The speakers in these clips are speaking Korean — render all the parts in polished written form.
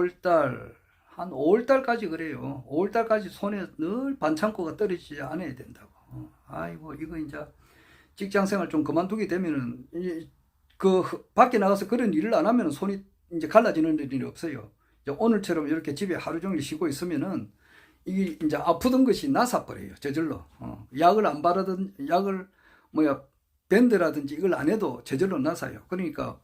4월달, 한 5월달까지 그래요. 5월달까지 손에 늘 반창고가 떨어지지 않아야 된다고. 아이고, 이거 이제 직장 생활 좀 그만두게 되면은, 그, 밖에 나가서 그런 일을 안 하면 손이 이제 갈라지는 일이 없어요. 오늘처럼 이렇게 집에 하루 종일 쉬고 있으면은, 이게 이제 아프던 것이 나사버려요. 저절로. 약을 안 바르든, 약을, 밴드라든지 이걸 안 해도 저절로 나사요. 그러니까,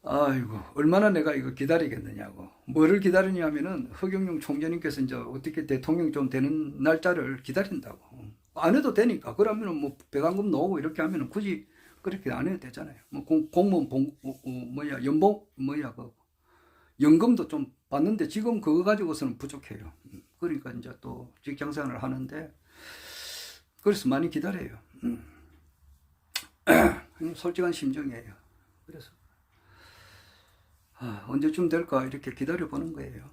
아이고, 얼마나 내가 이거 기다리겠느냐고. 뭐를 기다리냐면은, 허경영 총재님께서 이제 어떻게 대통령 좀 되는 날짜를 기다린다고. 안 해도 되니까. 그러면은 뭐, 배관금 나오고 이렇게 하면은 굳이 그렇게 안 해도 되잖아요. 뭐, 공무원, 연봉, 연금도 좀 받는데 지금 그거 가지고서는 부족해요. 그러니까 이제 또 직장 생활을 하는데, 그래서 많이 기다려요. 솔직한 심정이에요. 그래서, 언제쯤 될까 이렇게 기다려보는 거예요.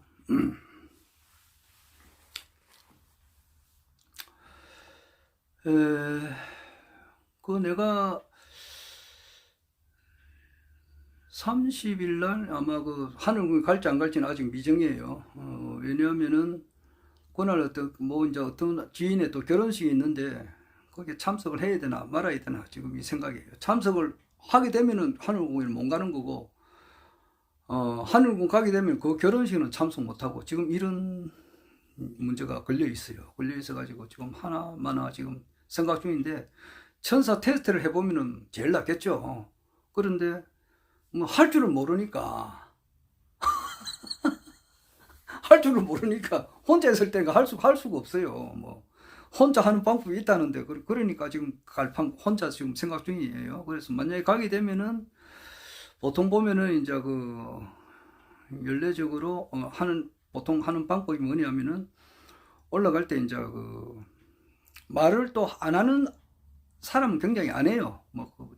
내가 30일 날 아마 그 하늘궁에 갈지 안 갈지는 아직 미정이에요. 왜냐하면은 그날 어떤 지인의 또 결혼식이 있는데 거기에 참석을 해야 되나 말아야 되나 지금 이 생각이에요. 참석을 하게 되면은 하늘궁에 못 가는 거고, 하늘궁 가게 되면 그 결혼식은 참석 못 하고 지금 이런 문제가 걸려 있어요. 걸려 있어 가지고 지금 하나마나 지금 생각 중인데, 천사 테스트를 해보면은 제일 낫겠죠. 그런데 뭐 할 줄을 모르니까 할 줄을 모르니까 혼자 있을 때가 할 수가 없어요. 뭐 혼자 하는 방법이 있다는데, 그러니까 지금 혼자 지금 생각 중이에요. 그래서 만약에 가게 되면은 보통 보면은 이제 그 연례적으로 보통 하는 방법이 뭐냐면은, 올라갈 때 이제 그 말을 또 안 하는 사람은 굉장히 안 해요.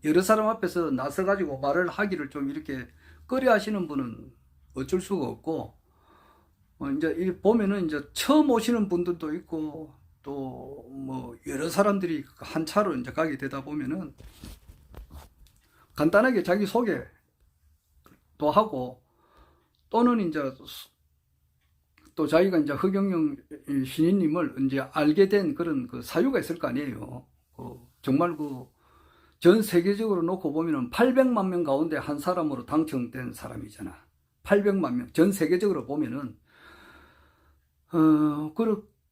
여러 사람 앞에서 나서 가지고 말을 하기를 좀 이렇게 꺼려 하시는 분은 어쩔 수가 없고, 이제 보면은 이제 처음 오시는 분들도 있고, 또 뭐 여러 사람들이 한 차로 이제 가게 되다 보면은 간단하게 자기 소개도 하고, 또는 이제 또 자기가 이제 허경영 신인님을 이제 알게 된 그런 그 사유가 있을 거 아니에요. 정말 전 세계적으로 놓고 보면은 800만 명 가운데 한 사람으로 당첨된 사람이잖아. 800만 명. 전 세계적으로 보면은,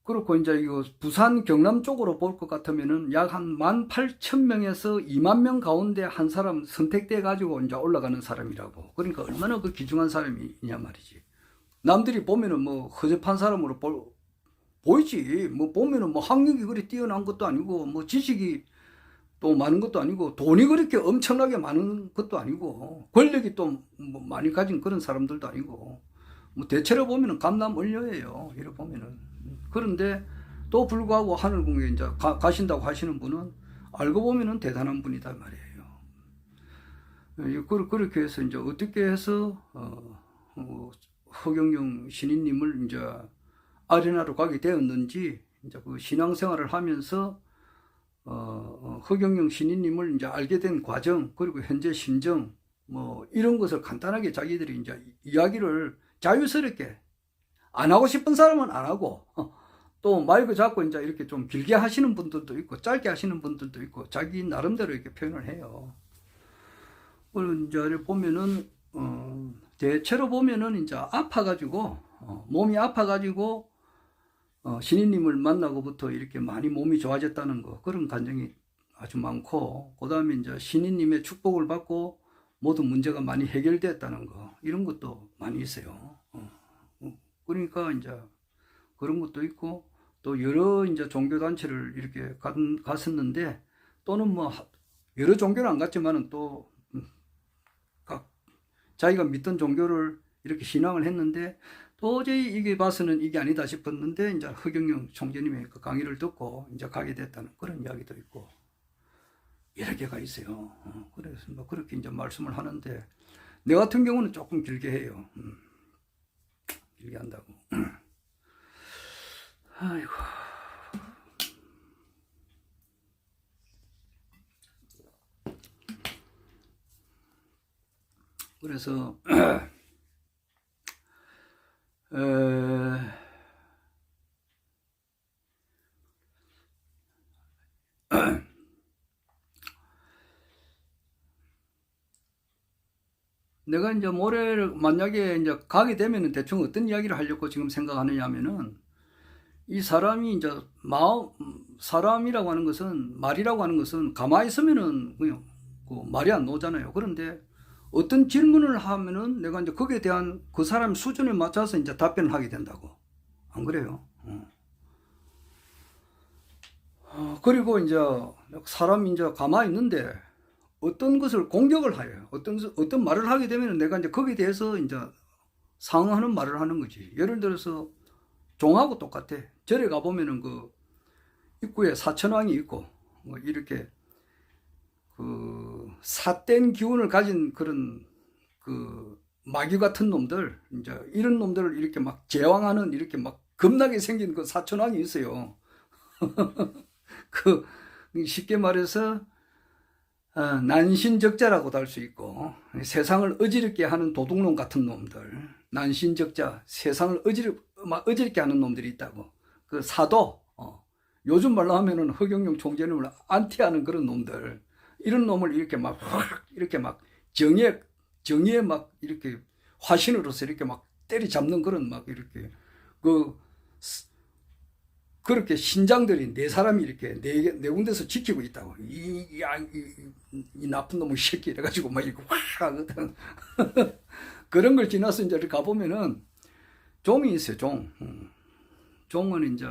그렇고 이제 이거 부산 경남 쪽으로 볼 것 같으면은 약 한 18,000명에서 2만 명 가운데 한 사람 선택돼 가지고 이제 올라가는 사람이라고. 그러니까 얼마나 그 귀중한 사람이냐 말이지. 남들이 보면은 뭐 허접한 사람으로 보이지. 뭐 보면은 뭐 학력이 그리 뛰어난 것도 아니고, 뭐 지식이 또 많은 것도 아니고, 돈이 그렇게 엄청나게 많은 것도 아니고, 권력이 또뭐 많이 가진 그런 사람들도 아니고, 뭐 대체로 보면은 감남을녀예요. 이렇게 보면은. 그런데 또 불구하고 하늘궁에 이제 가신다고 하시는 분은 알고 보면은 대단한 분이다 말이에요. 그렇게 해서 이제 어떻게 해서 허경영 신인님을 이제 아레나로 가게 되었는지, 이제 그 신앙생활을 하면서 허경영 신인님을 이제 알게 된 과정, 그리고 현재 심정, 뭐 이런 것을 간단하게 자기들이 이제 이야기를 자유스럽게, 안 하고 싶은 사람은 안 하고, 또 마이크 잡고 이제 이렇게 좀 길게 하시는 분들도 있고, 짧게 하시는 분들도 있고, 자기 나름대로 이렇게 표현을 해요. 그리고 이제 보면은 대체로 보면은 이제 아파가지고, 몸이 아파가지고 신인님을 만나고부터 이렇게 많이 몸이 좋아졌다는 거, 그런 감정이 아주 많고, 그 다음에 이제 신인님의 축복을 받고 모든 문제가 많이 해결됐다는 거, 이런 것도 많이 있어요. 그러니까 이제 그런 것도 있고, 또 여러 이제 종교단체를 이렇게 갔었는데, 또는 뭐 여러 종교를 안 갔지만은 또 자기가 믿던 종교를 이렇게 신앙을 했는데, 도저히 이게 봐서는 이게 아니다 싶었는데, 이제 허경영 총재님의 그 강의를 듣고 이제 가게 됐다는 그런 이야기도 있고, 여러 개가 있어요. 그래서 뭐 그렇게 이제 말씀을 하는데, 내 같은 경우는 조금 길게 해요. 길게 한다고. 아이고. 그래서 에, 내가 이제 모레를 만약에 이제 가게 되면은 대충 어떤 이야기를 하려고 지금 생각하느냐 하면은 이 사람이 이제 사람이라고 하는 것은 말이라고 하는 것은 가만히 있으면은 그냥 그 말이 안 나오잖아요. 그런데 어떤 질문을 하면은 내가 이제 거기에 대한 그 사람 수준에 맞춰서 이제 답변을 하게 된다고. 안 그래요? 그리고 이제 사람이 이제 가만히 있는데 어떤 것을 공격을 하여요. 어떤 말을 하게 되면 내가 이제 거기에 대해서 이제 상응하는 말을 하는 거지. 예를 들어서 종하고 똑같아. 절에 가보면은 그 입구에 사천왕이 있고, 뭐 이렇게 그 삿된 기운을 가진 그런 그 마귀 같은 놈들, 이제 이런 놈들을 이렇게 막 제왕하는 이렇게 막 겁나게 생긴 그 사천왕이 있어요. 그 쉽게 말해서 난신적자라고도 할 수 있고 세상을 어지럽게 하는 도둑놈 같은 놈들, 난신적자, 세상을 어지럽게 하는 놈들이 있다고. 그 사도, 요즘 말로 하면은 허경영 총재님을 안티하는 그런 놈들, 이런 놈을 이렇게 막 이렇게 막 정의에 막 이렇게 화신으로서 이렇게 막 때리잡는 그런 막 이렇게 그렇게 신장들이 네 사람이 이렇게 네 군데서 지키고 있다고. 이 나쁜 놈의 새끼 이래가지고 막 이렇게 확 하거든. 그런 걸 지나서 이제 가보면은 종이 있어요, 종. 종은 이제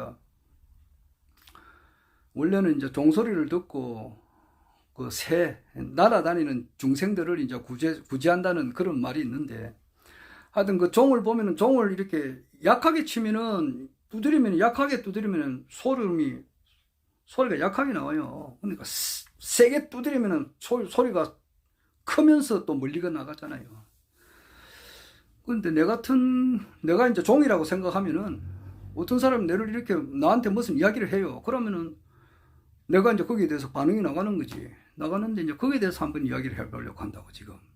원래는 이제 종소리를 듣고 그 날아다니는 중생들을 이제 구제한다는 그런 말이 있는데, 하여튼 그 종을 보면은 종을 이렇게 약하게 치면은 약하게 두드리면은 소리가 약하게 나와요. 그러니까 세게 두드리면은 소리가 크면서 또 멀리가 나가잖아요. 근데 내가 이제 종이라고 생각하면은 어떤 사람이 나한테 무슨 이야기를 해요. 그러면은 내가 이제 거기에 대해서 반응이 나가는 거지. 나가는데 이제 거기에 대해서 한번 이야기를 해보려고 한다고,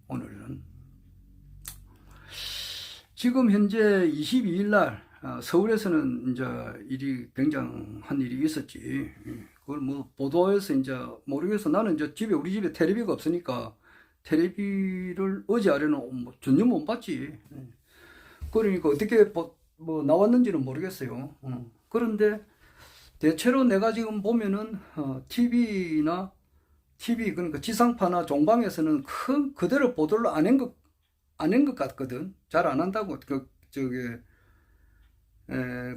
오늘은. 지금 현재 22일 날 서울에서는 이제 굉장한 일이 있었지. 그걸 뭐 보도해서 이제 모르겠어. 나는 이제 우리 집에 텔레비가 없으니까 텔레비를 어제 아래는 뭐 전혀 못 봤지. 그러니까 어떻게 뭐 나왔는지는 모르겠어요. 그런데 대체로 내가 지금 보면은 TV 그러니까 지상파나 종방에서는 그대로 보도를 안 한 것 같거든. 잘 안 한다고.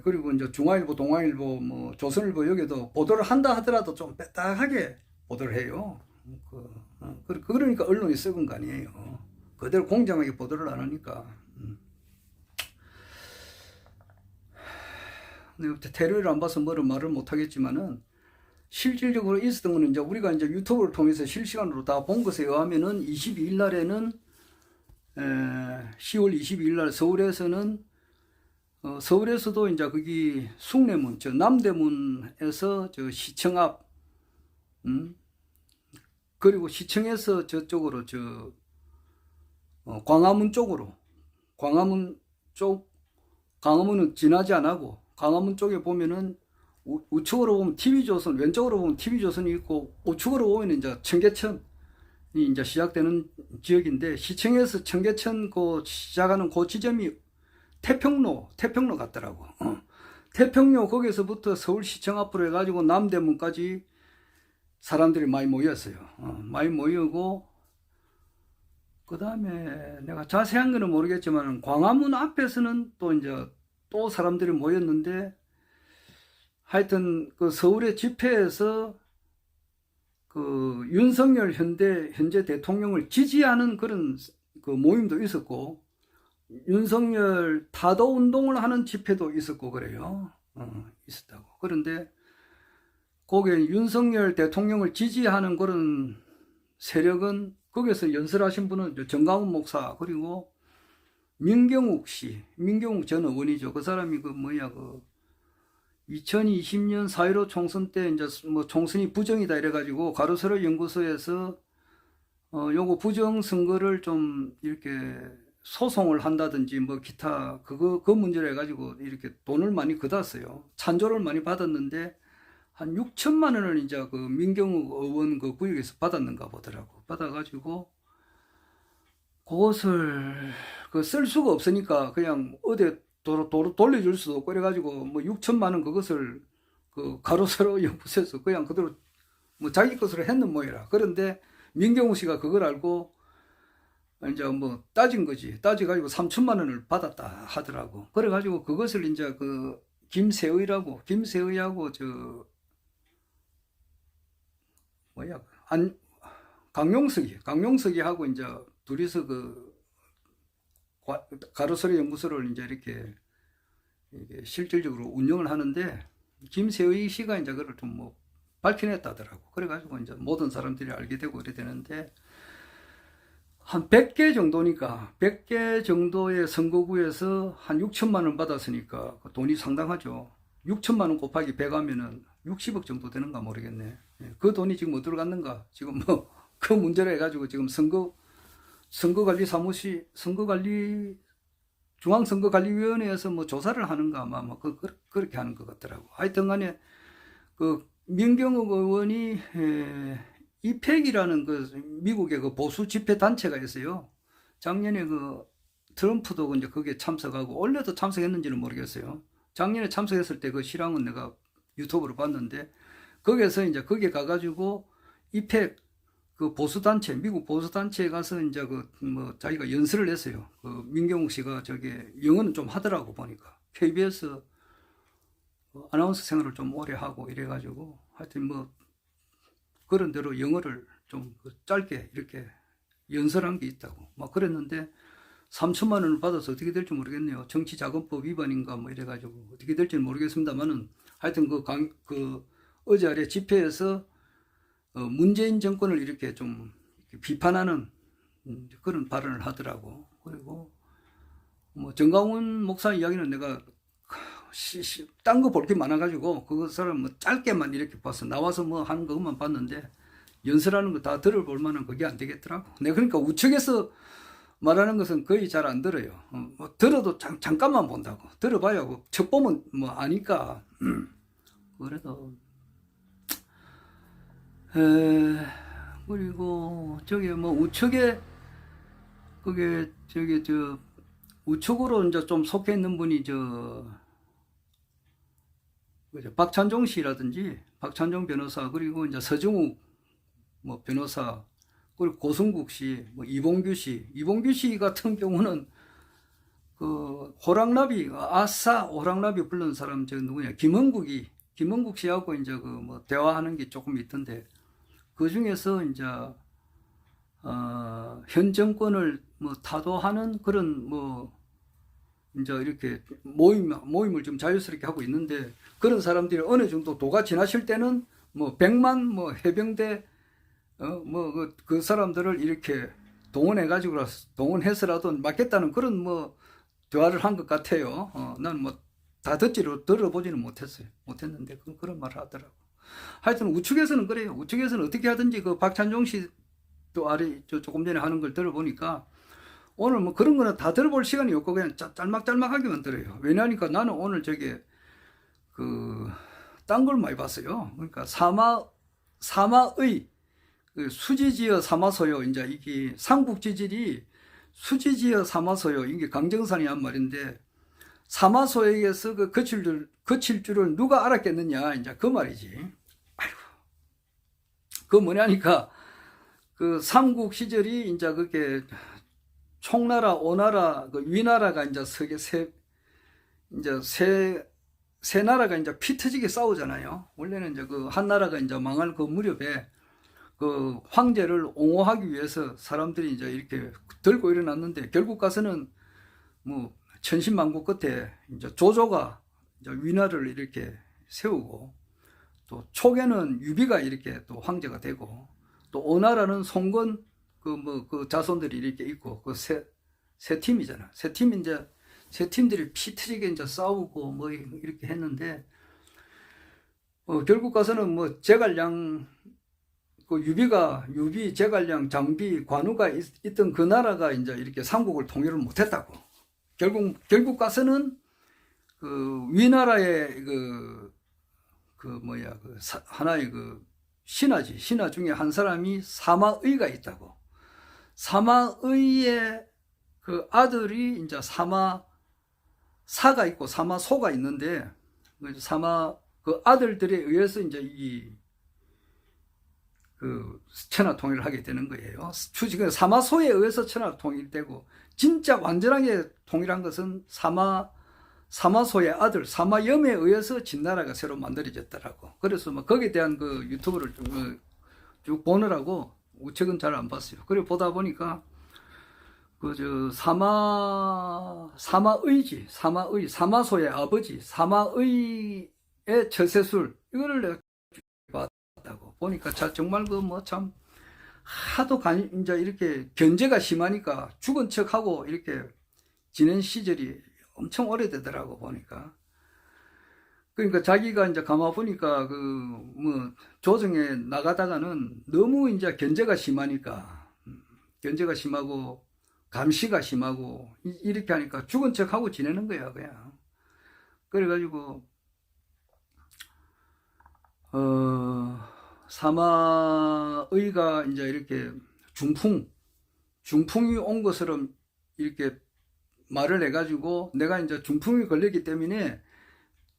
그리고 이제 중앙일보, 동아일보, 뭐 조선일보 여기도 보도를 한다 하더라도 좀 빼딱하게 보도를 해요. 그러니까 언론이 썩은 거 아니에요. 그대로 공정하게 보도를 안 하니까. 테러를 안 봐서 말을 못 하겠지만은 실질적으로 있었던 거는 이제 우리가 이제 유튜브를 통해서 실시간으로 다 본 것에 의하면은 22일 날에는 10월 22일 날 서울에서도 이제 거기 숭례문, 남대문에서 시청 앞, 그리고 시청에서 저쪽으로 광화문 쪽으로, 광화문은 지나지 않고 광화문 쪽에 보면은 우측으로 보면 TV조선, 왼쪽으로 보면 TV조선이 있고 우측으로 보면 이제 청계천이 이제 시작되는 지역인데, 시청에서 청계천 시작하는 그 지점이 태평로 같더라고. 태평로 거기서부터 서울시청 앞으로 해가지고 남대문까지 사람들이 많이 모였어요. 많이 모이고, 그 다음에 내가 자세한 거는 모르겠지만 광화문 앞에서는 또 사람들이 모였는데, 하여튼 그 서울의 집회에서 그 윤석열 현재 대통령을 지지하는 그런 그 모임도 있었고, 윤석열 타도 운동을 하는 집회도 있었고 그래요. 있었다고. 그런데 거기에 윤석열 대통령을 지지하는 그런 세력은 거기서 연설하신 분은 정강훈 목사, 그리고 민경욱 전 의원이죠. 그 사람이 2020년 4.15 총선 때 이제 뭐 총선이 부정이다 이래가지고 가로세로 연구소에서 요거 부정 선거를 좀 이렇게 소송을 한다든지 뭐 기타 그 문제로 해가지고 이렇게 돈을 많이 걷었어요. 찬조를 많이 받았는데 한 6천만 원을 이제 그 민경욱 의원 그 구역에서 받았는가 보더라고. 받아가지고 그것을 그 쓸 수가 없으니까 그냥 어디 도로 돌려줄 수도 없고 그래가지고 뭐 6천만 원 그것을 그 가로세로 연구소에서 그냥 그대로 뭐 자기 것으로 했는 모양이라. 그런데 민경욱 씨가 그걸 알고 이제 뭐 따진 거지. 따져가지고 3천만 원을 받았다 하더라고. 그래가지고 그것을 이제 그 김세의하고 저 뭐야 강용석이 하고 이제 둘이서 그 가로수로 연구소를 이제 이렇게 실질적으로 운영을 하는데 김세의 씨가 이제 그걸 좀 뭐 밝혀냈다더라고. 그래가지고 이제 모든 사람들이 알게 되고 그래 되는데 한 100개 정도니까 100개 정도의 선거구에서 한 6천만 원 받았으니까 돈이 상당하죠. 6천만 원 곱하기 100 하면은 60억 정도 되는가 모르겠네. 그 돈이 지금 어디로 갔는가? 지금 뭐 그 문제로 해가지고 지금 중앙선거관리위원회에서 뭐 조사를 하는가 아마 뭐 그렇게 하는 것 같더라고. 하여튼간에 그 민경욱 의원이 이펙이라는 그 미국의 그 보수 집회 단체가 있어요. 작년에 그 트럼프도 이제 거기에 참석하고 올해도 참석했는지는 모르겠어요. 작년에 참석했을 때 그 실황은 내가 유튜브로 봤는데 거기에서 이제 거기에 가가지고 이펙 그 보수단체, 미국 보수단체에 가서 이제 그 뭐 자기가 연설을 했어요. 그 민경욱 씨가 저게 영어는 좀 하더라고 보니까. KBS 아나운서 생활을 좀 오래 하고 이래가지고 하여튼 뭐 그런 대로 영어를 좀 짧게 이렇게 연설한 게 있다고. 막 그랬는데 3천만 원을 받아서 어떻게 될지 모르겠네요. 정치자금법 위반인가 뭐 이래가지고 어떻게 될지는 모르겠습니다만은 하여튼 그 어제 아래 집회에서 문재인 정권을 이렇게 좀 비판하는 그런 발언을 하더라고. 그리고 뭐 정강훈 목사 이야기는 내가 딴 거 볼 게 많아가지고 그 사람 뭐 짧게만 이렇게 봤어. 나와서 뭐 하는 것만 봤는데 연설하는 거 다 들어볼 만한 그게 안 되겠더라고. 내가 그러니까 우측에서 말하는 것은 거의 잘 안 들어요. 뭐 들어도 잠깐만 본다고. 들어봐야 첫 보면 뭐 아니까. 그래도 그리고 저기 뭐 우측에 그게 저기 저 우측으로 이제 좀 속해 있는 분이 그죠? 박찬종 씨라든지 박찬종 변호사 그리고 이제 서정욱 뭐 변호사 그리고 고승국 씨, 뭐 이봉규 씨 같은 경우는 그 호랑나비 아싸 호랑나비 부른 사람 저 누구냐 김은국 씨하고 이제 그 뭐 대화하는 게 조금 있던데 그 중에서 이제 현 정권을 뭐 타도하는 그런 뭐 이제 이렇게 모임을 좀 자유스럽게 하고 있는데 그런 사람들이 어느 정도 도가 지나실 때는 뭐 100만 뭐 해병대 뭐 그 사람들을 이렇게 동원해서라도 맞겠다는 그런 뭐 대화를 한 것 같아요. 난 뭐 다 들어보지는 못했는데 그런 말을 하더라고. 하여튼 우측에서는 그래요. 우측에서는 어떻게 하든지 그 박찬종 씨도 아래 조금 전에 하는 걸 들어보니까 오늘 뭐 그런 거는 다 들어볼 시간이 없고 그냥 짤막하게만 들어요. 왜냐하니까 나는 오늘 저게 딴 걸 많이 봤어요. 그러니까 사마의 그 수지지어 사마소요. 이제 이게 삼국지질이 수지지어 사마소요. 이게 강정산이 한 말인데 사마소에게서 그 거칠 줄을 누가 알았겠느냐. 이제 그 말이지. 아이고. 그 뭐냐니까 그 삼국 시절이 이제 그게 총나라, 오나라, 그 위나라가 이제 세 나라가 이제 피 터지게 싸우잖아요. 원래는 이제 그 한나라가 이제 망할 그 무렵에 그 황제를 옹호하기 위해서 사람들이 이제 이렇게 들고 일어났는데 결국 가서는 뭐 천신만고 끝에 이제 조조가 이제 위나라를 이렇게 세우고 또 촉에는 유비가 이렇게 또 황제가 되고 또 오나라는 송건 그 자손들이 이렇게 있고 그 세 팀이잖아. 세 팀들이 피 터지게 이제 싸우고 뭐 이렇게 했는데 결국 가서는 뭐 제갈량 그 유비, 제갈량, 장비, 관우가 있던 그 나라가 이제 이렇게 삼국을 통일을 못했다고. 결국 가서는 그 위나라의 하나의 신하 중에 한 사람이 사마의가 있다고. 사마의의 그 아들이 이제 사마사가 있고 사마소가 있는데, 그 아들들에 의해서 이제 천하 통일을 하게 되는 거예요. 사마소에 의해서 천하 통일되고, 진짜 완전하게 통일한 것은 사마소의 아들 사마염에 의해서 진나라가 새로 만들어졌더라고. 그래서 뭐 거기에 대한 그 유튜브를 쭉 보느라고 최근 잘 안 봤어요. 그리고 보다 보니까 사마소의 아버지 사마의의 처세술, 이거를 내가 봤다고. 보니까 정말 참 하도 이제 이렇게 견제가 심하니까 죽은 척하고 이렇게 지낸 시절이 엄청 오래되더라고, 보니까. 그러니까 자기가 이제 가만 보니까 조정에 나가다가는 너무 이제 견제가 심하고 감시가 심하고 이렇게 하니까 죽은 척하고 지내는 거야, 그냥. 그래가지고 사마의가 이제 이렇게 중풍이 온 것처럼 이렇게 말을 해가지고, 내가 이제 중풍이 걸렸기 때문에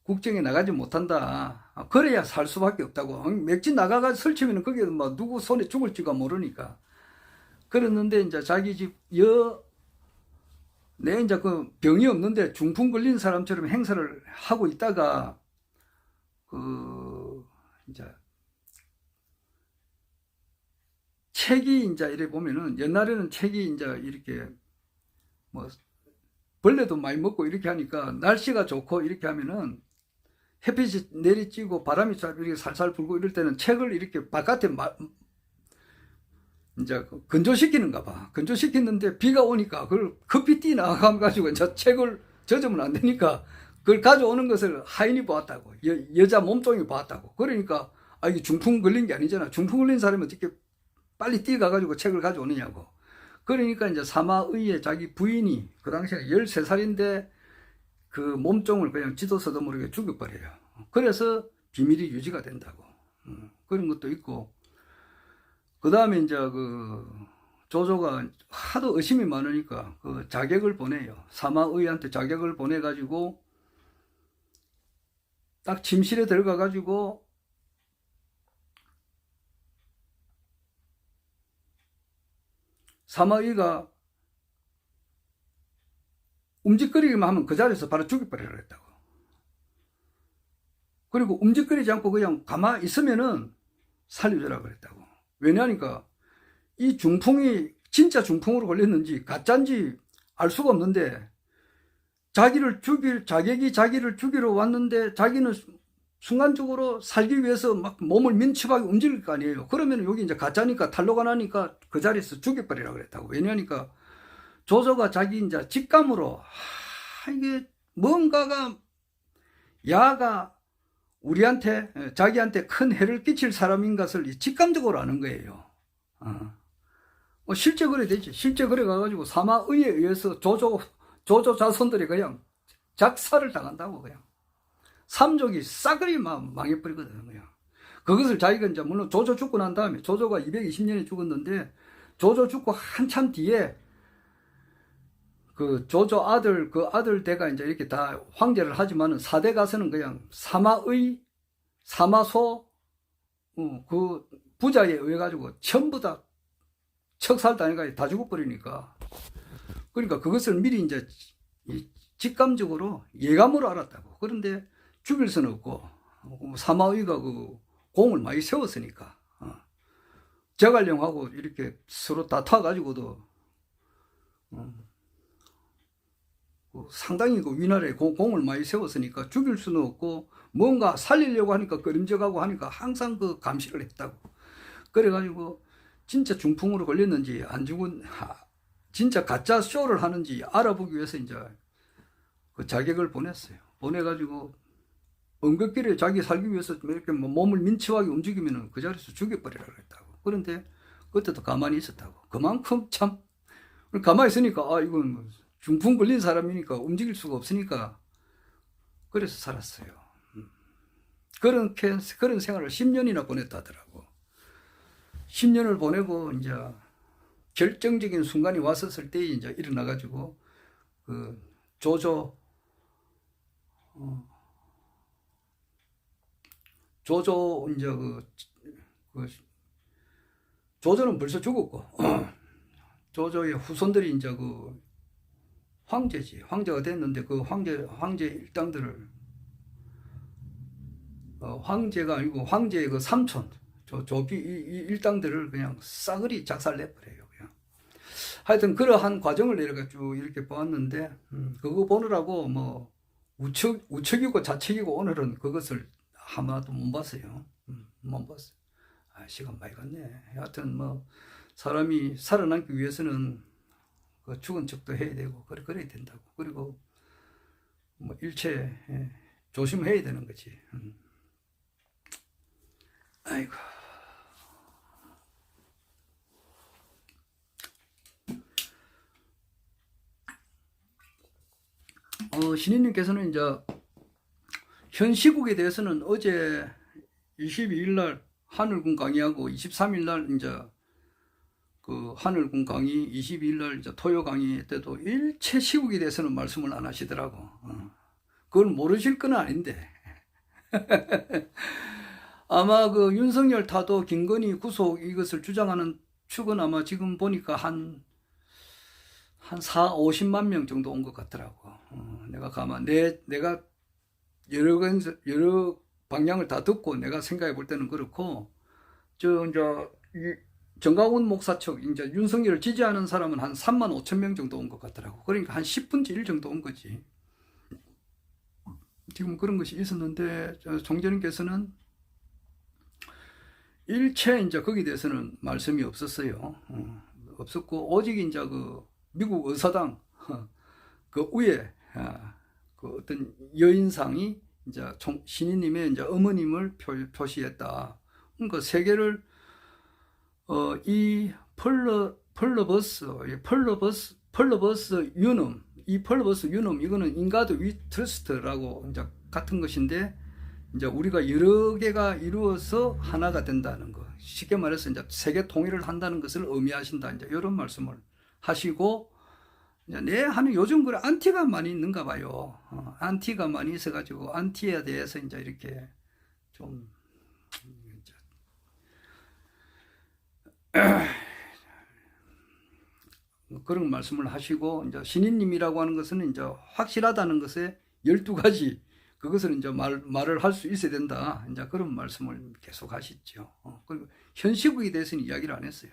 국정에 나가지 못한다. 그래야 살 수밖에 없다고. 맥진 나가가 설치면 거기에 막 누구 손에 죽을지가 모르니까. 그랬는데 이제 자기 내 이제 그 병이 없는데 중풍 걸린 사람처럼 행사를 하고 있다가 이제 책이 이제 이래 보면은, 옛날에는 책이 이제 이렇게 벌레도 많이 먹고 이렇게 하니까 날씨가 좋고 이렇게 하면은 햇빛이 내리쬐고 바람이 이렇게 살살 불고 이럴 때는 책을 이렇게 바깥에 이제 건조시키는가 봐. 건조시키는데 비가 오니까 그걸 급히 뛰 나가가지고 이제 책을 젖으면 안 되니까 그걸 가져오는 것을 하인이 보았다고. 여자 몸종이 보았다고. 그러니까 이게 중풍 걸린 게 아니잖아. 중풍 걸린 사람이 어떻게 빨리 뛰어가가지고 책을 가져오느냐고. 그러니까 이제 사마의의 자기 부인이 그 당시에 13살인데 그 몸종을 그냥 지도서도 모르게 죽여버려요. 그래서 비밀이 유지가 된다고. 그런 것도 있고, 그 다음에 이제 조조가 하도 의심이 많으니까 자객을 보내요. 사마의한테 자객을 보내가지고 딱 침실에 들어가가지고 사마의가 움직거리기만 하면 그 자리에서 바로 죽여버리라고 했다고. 그리고 움직거리지 않고 그냥 가만히 있으면은 살려주라고 그랬다고. 왜냐하니까 이 중풍이 진짜 중풍으로 걸렸는지 가짜인지 알 수가 없는데, 자객이 자기를 죽이러 왔는데 자기는 순간적으로 살기 위해서 막 몸을 민첩하게 움직일 거 아니에요. 그러면 여기 이제 가짜니까, 탄로가 나니까 그 자리에서 죽여버리라고 그랬다고. 왜냐하니까 조조가 자기 이제 직감으로 이게 뭔가가 야가 자기한테 큰 해를 끼칠 사람인 것을 직감적으로 아는 거예요. 실제 그래 되지. 실제 그래 가가지고 사마의에 의해서 조조 자손들이 그냥 작사를 당한다고. 그냥 삼족이 싸그리 망해버리거든. 그냥 그것을 자기가 이제, 물론 조조 죽고 난 다음에, 조조가 220년에 죽었는데 조조 죽고 한참 뒤에 조조 아들, 아들대가 이제 이렇게 다 황제를 하지만은 사대 가서는 그냥 사마소, 그 부자에 의해 가지고 전부 다 척살당해가지고 다 죽어버리니까. 그러니까 그것을 미리 이제 직감적으로 예감으로 알았다고. 그런데 죽일 수는 없고, 사마의가 공을 많이 세웠으니까, 제갈령하고 이렇게 서로 다퉈가지고도, 상당히 위나라에 공을 많이 세웠으니까 죽일 수는 없고, 뭔가 살리려고 하니까 끄림져가고 하니까 항상 감시를 했다고. 그래가지고 진짜 중풍으로 걸렸는지 안 죽은, 진짜 가짜 쇼를 하는지 알아보기 위해서 이제 자객을 보냈어요. 보내가지고 언급길에 자기 살기 위해서 이렇게 몸을 민첩하게 움직이면 그 자리에서 죽여버리라고 했다고. 그런데 그때도 가만히 있었다고. 그만큼 참 가만히 있으니까 이건 뭐 중풍 걸린 사람이니까 움직일 수가 없으니까 그래서 살았어요. 그런 생활을 10년이나 보냈다 하더라고. 10년을 보내고 이제 결정적인 순간이 왔었을 때 이제 일어나가지고 그 조조 이제 조조는 벌써 죽었고 조조의 후손들이 이제 그 황제가 됐는데 그 황제 일당들을 황제가 아니고 황제의 그 삼촌 조비 이 일당들을 그냥 싸그리 작살내버려요. 그냥. 하여튼 그러한 과정을 내려가 쭉 이렇게 보았는데 그거 보느라고 뭐 우측이고 좌측이고 오늘은 그것을 하나도 못 봤어요. 못 봤어요. 시간 많이 갔네. 하여튼 뭐 사람이 살아남기 위해서는 그 죽은 척도 해야 되고 그래야 된다고. 그리고 뭐 일체 조심해야 되는 거지. 아이고. 신인님께서는 이제 현 시국에 대해서는 어제 22일 날 하늘군 강의하고 23일 날 이제 그 하늘군 강의, 22일 날 이제 토요 강의 때도 일체 시국에 대해서는 말씀을 안 하시더라고. 그걸 모르실 건 아닌데. 아마 그 윤석열 타도 김건희 구속 이것을 주장하는 축은 아마 지금 보니까 한 50만 명 정도 온 것 같더라고. 내가 여러 방향을 다 듣고 내가 생각해 볼 때는 그렇고, 이제 정강훈 목사 측 이제 윤석열을 지지하는 사람은 한 3만 5천 명 정도 온 것 같더라고. 그러니까 한 10분의 1 정도 온 거지. 지금 그런 것이 있었는데 총재님께서는 일체 이제 거기에 대해서는 말씀이 없었어요. 없었고 오직 이제 그 미국 의사당 그 위에 그 어떤 여인상이 이제 신인님의 이제 어머님을 표시했다. 그러니까 세계를 이 펄러버스 유넘, 이 펄러버스 유넘 이거는 인가드 위 트러스트라고 이제 같은 것인데 이제 우리가 여러 개가 이루어서 하나가 된다는 거. 쉽게 말해서 이제 세계 통일을 한다는 것을 의미하신다. 이제 이런 말씀을 하시고 내 하는 요즘 그래 안티가 많이 있는가 봐요. 안티가 많이 있어가지고 안티에 대해서 이제 이렇게 좀 그런 말씀을 하시고 이제 신인님이라고 하는 것은 이제 확실하다는 것에 12가지 그것을 이제 말을 할 수 있어야 된다. 이제 그런 말씀을 계속 하시죠. 그리고 현 시국에 대해서는 이야기를 안 했어요.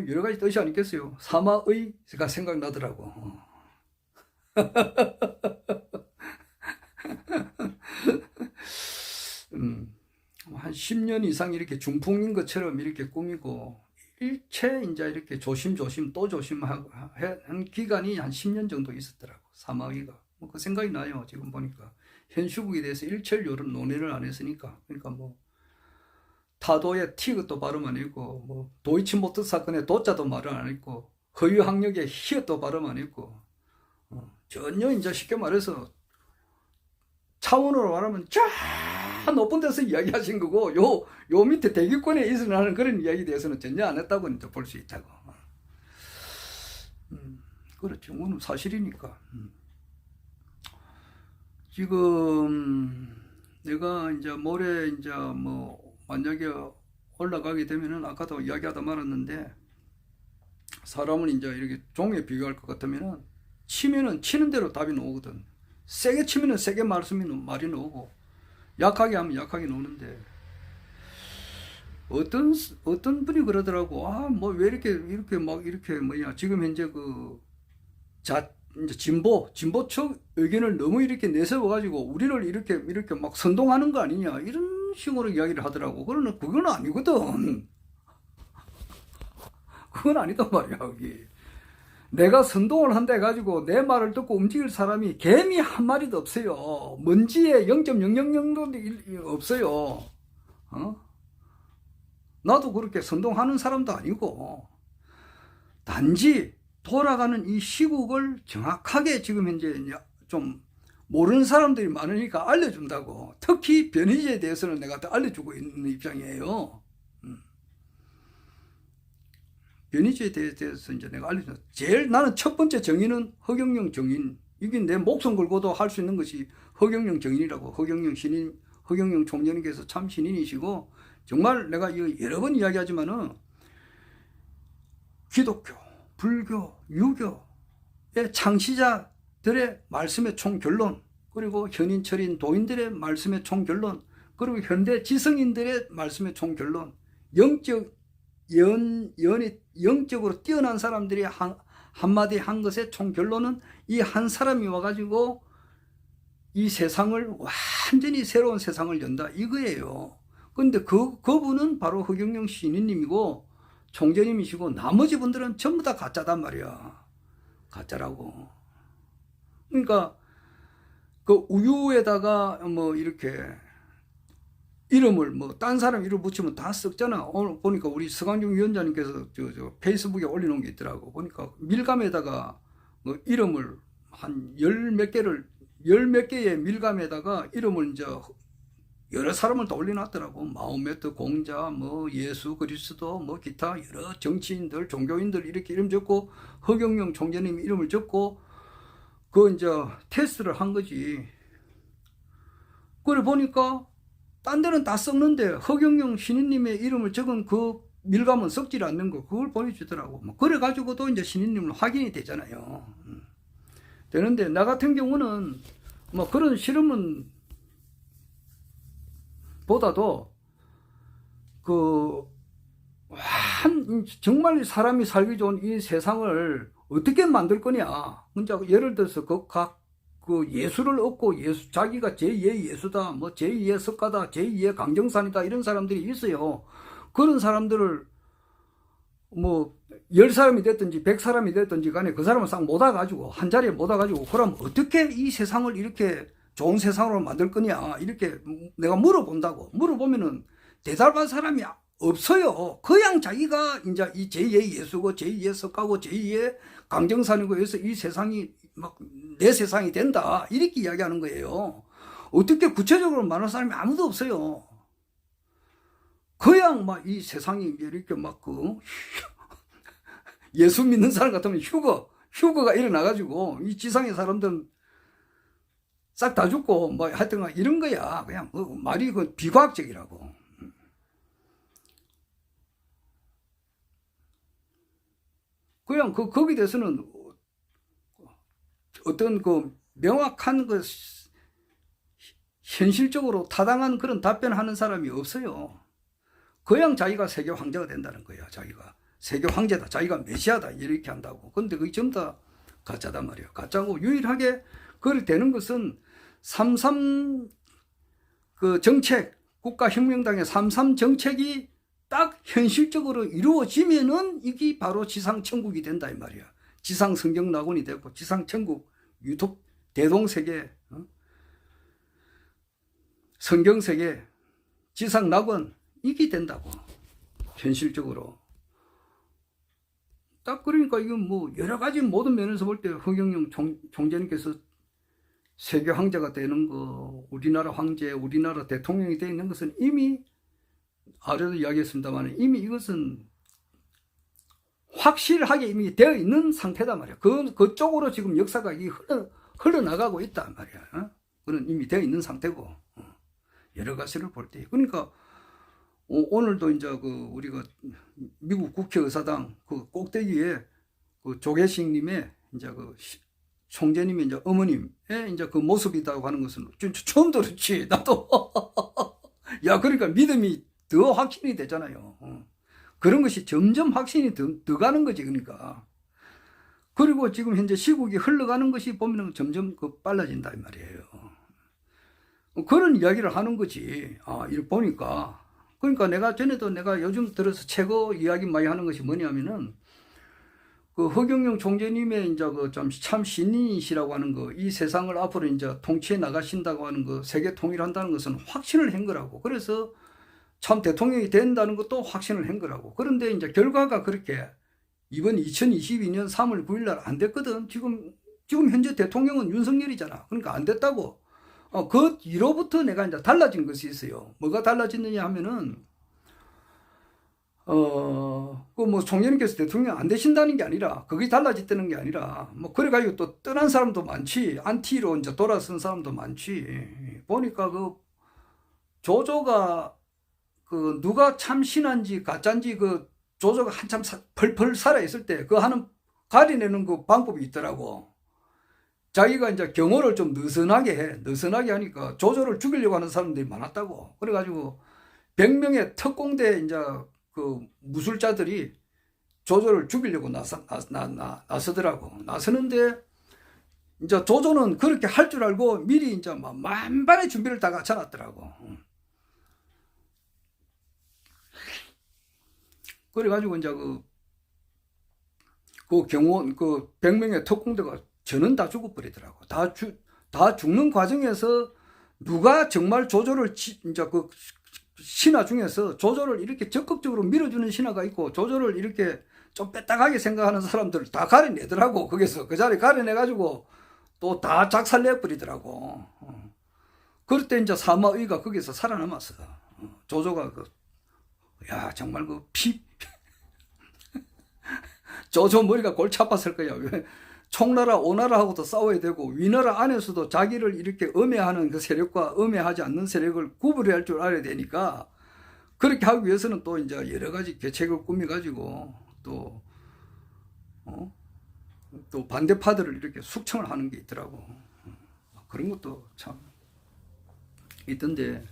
여러 가지 뜻이 아니겠어요. 사마의가 생각나더라고. 한 10년 이상 이렇게 중풍인 것처럼 이렇게 꾸미고 일체 이제 이렇게 조심조심 또 조심하고 한 기간이 한 10년 정도 있었더라고. 사마위가. 뭐 그 생각이 나요. 지금 보니까. 현 시국에 대해서 일체를 이런 논의를 안 했으니까. 그러니까 뭐 타도의 티도 발음 안 했고 뭐 도이치모터 사건의 도자도 말을 안 했고 허위학력의 히읗도 발음 안 했고 전혀 이제 쉽게 말해서 차원으로 말하면 쫙 높은 데서 이야기하신 거고 요 밑에 대기권에 있으라는 그런 이야기에 대해서는 전혀 안 했다고 이제 볼 수 있다고. 그렇죠. 그건 사실이니까. 지금 내가 이제 모레 이제 뭐 만약에 올라가게 되면은 아까도 이야기하다 말았는데 사람을 이제 이렇게 종에 비교할 것 같으면은 치면은 치는 대로 답이 나오거든. 세게 치면은 세게 말이 나오고 약하게 하면 약하게 나오는데 어떤 분이 그러더라고. 뭐 왜 이렇게 막 이렇게 뭐냐 지금 현재 이제 진보 측 의견을 너무 이렇게 내세워 가지고 우리를 이렇게 막 선동하는 거 아니냐 이런 식으로 이야기를 하더라고. 그러나 그건 아니거든. 그건 아니단 말이야. 여기 내가 선동을 한다 해가지고 내 말을 듣고 움직일 사람이 개미 한 마리도 없어요. 먼지에 0.000도 없어요. 나도 그렇게 선동하는 사람도 아니고, 단지 돌아가는 이 시국을 정확하게 지금 현재 좀 모르는 사람들이 많으니까 알려준다고. 특히 변희재에 대해서는 내가 더 알려주고 있는 입장이에요. 변희재에 대해서 이제 내가 알려준다. 제일 나는 첫 번째 정인은 허경영 정인. 이게 내 목숨 걸고도 할 수 있는 것이 허경영 정인이라고. 허경영 신인, 허경영 총재님께서 참 신인이시고, 정말 내가 이거 여러 번 이야기하지만은 기독교, 불교, 유교의 창시자들의 말씀의 총결론, 그리고 현인철인 도인들의 말씀의 총결론, 그리고 현대 지성인들의 말씀의 총결론, 영적으로 뛰어난 사람들이 한마디 한 것의 총결론은 이 한 사람이 와가지고 이 세상을 완전히 새로운 세상을 연다 이거예요. 근데 그분은 바로 허경영 신인님이고 총재님이시고, 나머지 분들은 전부 다 가짜단 말이야. 가짜라고. 그러니까 그 우유에다가 뭐 이렇게 이름을 뭐 딴 사람 이름 붙이면 다 썩잖아. 오늘 보니까 우리 서강중 위원장님께서 저 페이스북에 올려놓은 게 있더라고. 보니까 밀감에다가 뭐 이름을 한 열 몇 개의 밀감에다가 이름을 이제 여러 사람을 다 올려놨더라고. 마호메트 공자, 뭐 예수 그리스도, 뭐 기타 여러 정치인들, 종교인들 이렇게 이름 적고, 허경영 총재님 이름을 적고, 그 이제 테스트를 한 거지. 그래 보니까 딴 데는 다 썩는데 허경영 신인님의 이름을 적은 그 밀감은 썩질 않는 거, 그걸 보여주더라고. 그래 가지고도 이제 신인님은 확인이 되잖아요. 되는데 나 같은 경우는 뭐 그런 실험은 보다도 정말 사람이 살기 좋은 이 세상을 어떻게 만들 거냐. 진짜 예를 들어서 그 예수를 얻고 자기가 제2의 예수다, 뭐 제2의 석가다, 제2의 강정산이다, 이런 사람들이 있어요. 그런 사람들을 뭐 10사람이 됐든지 100사람이 됐든지 간에 그 사람을 싹 모아가지고 한 자리에 모아가지고, 그럼 어떻게 이 세상을 이렇게 좋은 세상으로 만들 거냐 이렇게 내가 물어본다고. 물어보면은 대답할 사람이 없어요. 그냥 자기가 이제 이 제2의 예수고 제2의 석가고 제2의 강정산이고 해서 이 세상이 막 내 세상이 된다 이렇게 이야기하는 거예요. 어떻게 구체적으로 말하는 사람이 아무도 없어요. 그냥 막 이 세상이 이렇게 막 예수 믿는 사람 같으면 휴거가 일어나가지고 이 지상의 사람들은 싹 다 죽고 뭐 하여튼 이런 거야. 그냥 말이 비과학적이라고. 그냥 거기에 대해서는 어떤 명확한 현실적으로 타당한 그런 답변하는 사람이 없어요. 그냥 자기가 세계 황제가 된다는 거야. 자기가 세계 황제다, 자기가 메시아다 이렇게 한다고. 근데 그게 전부 다 가짜단 말이에요. 가짜고, 유일하게 그렇게 되는 것은 3.3 정책, 국가혁명당의 3.3 정책이 딱 현실적으로 이루어지면은 이게 바로 지상천국이 된다 이 말이야. 지상성경낙원이 되고 지상천국, 유톱, 대동세계, 성경세계, 지상낙원 이게 된다고. 현실적으로. 딱 그러니까 이건 뭐 여러 가지 모든 면에서 볼 때 허경영 총재님께서 세계 황제가 되는 거, 우리나라 황제, 우리나라 대통령이 되어 있는 것은 이미 아래도 이야기했습니다만 이미 이것은 확실하게 이미 되어 있는 상태다 말이야. 그쪽으로 지금 역사가 흘러나가고 있단 말이야. 그건 이미 되어 있는 상태고, 여러 가지를 볼 때. 그러니까 오늘도 이제 우리가 미국 국회의사당 꼭대기에 조계식님의 이제 총재님의 이제 어머님의 이제 모습이라고 하는 것은 처음 들었지. 나도. 야, 그러니까 믿음이 더 확신이 되잖아요. 그런 것이 점점 확신이 더 가는 거지, 그러니까. 그리고 지금 현재 시국이 흘러가는 것이 보면 점점 빨라진다, 이 말이에요. 그런 이야기를 하는 거지. 이렇게 보니까. 그러니까 내가 전에도 내가 요즘 들어서 최고 이야기 많이 하는 것이 뭐냐면은, 그 허경영 총재님의 이제 그 참 신인이시라고 하는 거, 이 세상을 앞으로 이제 통치해 나가신다고 하는 거, 세계 통일한다는 것은 확신을 한 거라고. 그래서 참 대통령이 된다는 것도 확신을 한 거라고. 그런데 이제 결과가 그렇게 이번 2022년 3월 9일 날 안 됐거든. 지금 현재 대통령은 윤석열이잖아. 그러니까 안 됐다고. 그 뒤로부터 내가 이제 달라진 것이 있어요. 뭐가 달라졌느냐 하면은, 그 뭐 총재님께서 대통령 안 되신다는 게 아니라, 그게 달라졌다는 게 아니라, 뭐 그래가지고 또 떠난 사람도 많지, 안티로 이제 돌아선 사람도 많지. 보니까 그 조조가 그 누가 참신한지 가짜인지 그 조조가 한참 펄펄 살아있을 때 그 하는 가려내는 그 방법이 있더라고. 자기가 이제 경호를 좀 느슨하게 하니까 조조를 죽이려고 하는 사람들이 많았다고. 그래가지고 100명의 특공대 이제 그 무술자들이 조조를 죽이려고 나서더라고. 나서는데 이제 조조는 그렇게 할 줄 알고 미리 이제 만반의 준비를 다 갖춰놨더라고. 그래가지고 이제 그 경호원, 그 100명의 특공대가 저는 다 죽어버리더라고. 다 죽는 과정에서 누가 정말 조조를, 이제 그 신하 중에서 조조를 이렇게 적극적으로 밀어주는 신하가 있고, 조조를 이렇게 좀 빼딱하게 생각하는 사람들을 다 가려내더라고. 거기서 그 자리 가려내가지고 또 다 작살내버리더라고. 그럴 때 이제 사마의가 거기서 살아남았어. 조조가 야, 정말 조조 머리가 골치 아팠을 거야. 왜? 총나라, 오나라하고도 싸워야 되고, 위나라 안에서도 자기를 이렇게 음해하는 그 세력과 음해하지 않는 세력을 구분해야 할 줄 알아야 되니까, 그렇게 하기 위해서는 또 이제 여러 가지 계책을 꾸며가지고, 또 반대파들을 이렇게 숙청을 하는 게 있더라고. 그런 것도 참 있던데.